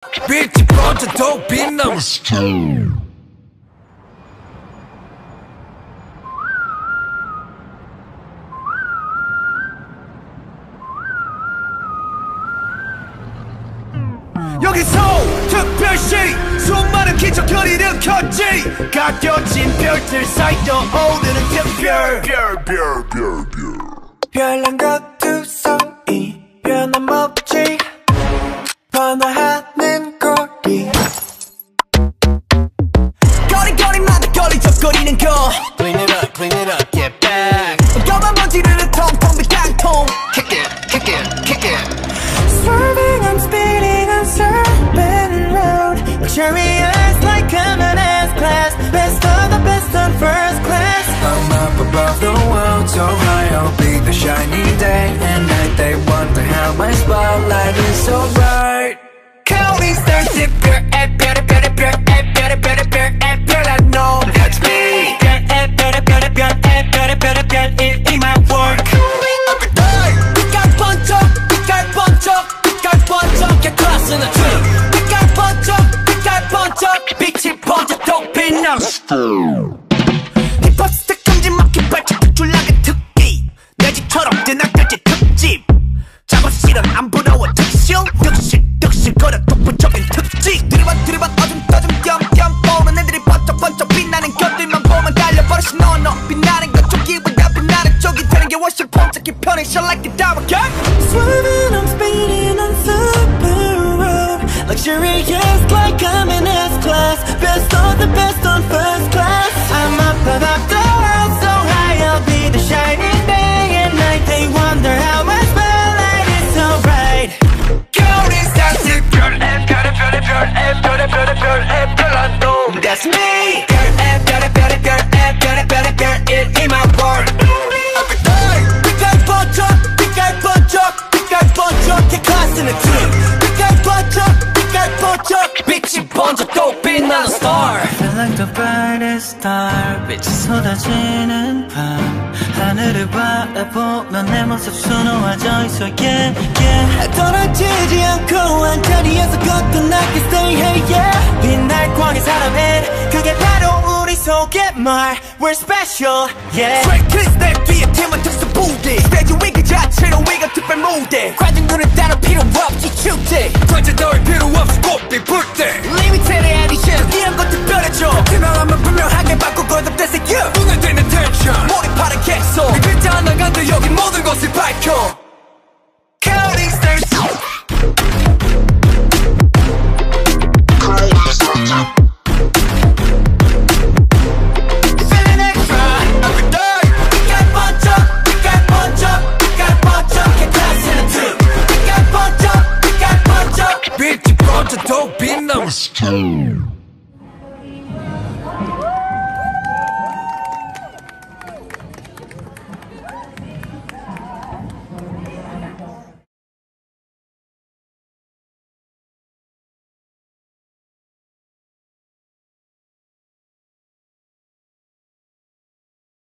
빛이 번져도 빛나는 여기서 특별시 수많은 기적을 일으켰지. 가려진 별들 사이로 오르는 특별 별난 것두성이 변함없지. 번화하는 거리 거리거리마다 걸리적거리는 거. Clean it up, get back. 검은 먼지를 통통 비탕통. Kick it. Swerving, I'm speeding on Serpent Road. Luxurious like I'm in SClass. Best of the best on first class. I'm up above the world, so high I'll be the shiny day and night. They wonder how my spotlight is so bright. Counting stars, if you're at better, I know that's me. It ain't my work. Every day, we got bunch up, get class in the tree. We got bunch up, 빛이 번져도 빛나. 힙합 스택 금지 막힌 발짝 줄라게 특기. 내 집처럼 뜨나들지 특집. 작업 실은 안 부러워 특실. 득실 거려 독보적인 특징. 들이받 어둠 띄엄 보는 애들이 번쩍 빛나는 것들만 보면 달려버려. 너 빛나는 것 쪽이보다 빛나는 쪽이 되는 게 훨씬 폼잡기 편해. Shine like the diamond gang. Swerving, I'm speeding on super road. Luxurious like I'm in SClass. Best of the best on first class. I'm up above the world, so high I'll be the shining day and night. They wonder how my spotlight is so bright. Counting stars, if you're I know that's me. It ain't my work. Every day, we got bunch up, get class in the team. We got bunch up, 빛이 번져도 빛나는 star. Feel like the brightest star. 빛이 쏟아지는 밤. 하늘을 바라보면 내 모습 수놓아져 있어. Yeah. 떨어지지 않고 한 자리에서 거듭나게 stay hey yeah. 빛날 광의 사람은 그게 바로 우리 속의 말. We're special yeah. Straight kiss 내 뒤에 팀은 특수 부대. 스테이지 위그 자체로 위가 특별 무대. 관중들은 따로 필요 없이 축제. 관전 너의 필요 없이 꽃빛 불때. Limited edition 이런 것 특별해져. 투명하면 분명하게 바꾸고 거듭돼서 you. 분해되는 텐션 몰입하는 계속. 이 글자 하나 간다 여기 모든 것을 밝혀. Counting stars. Feeling extra every day. We got bunch up, get class in the team. We got bunch up. 빛이 번져도 빛나는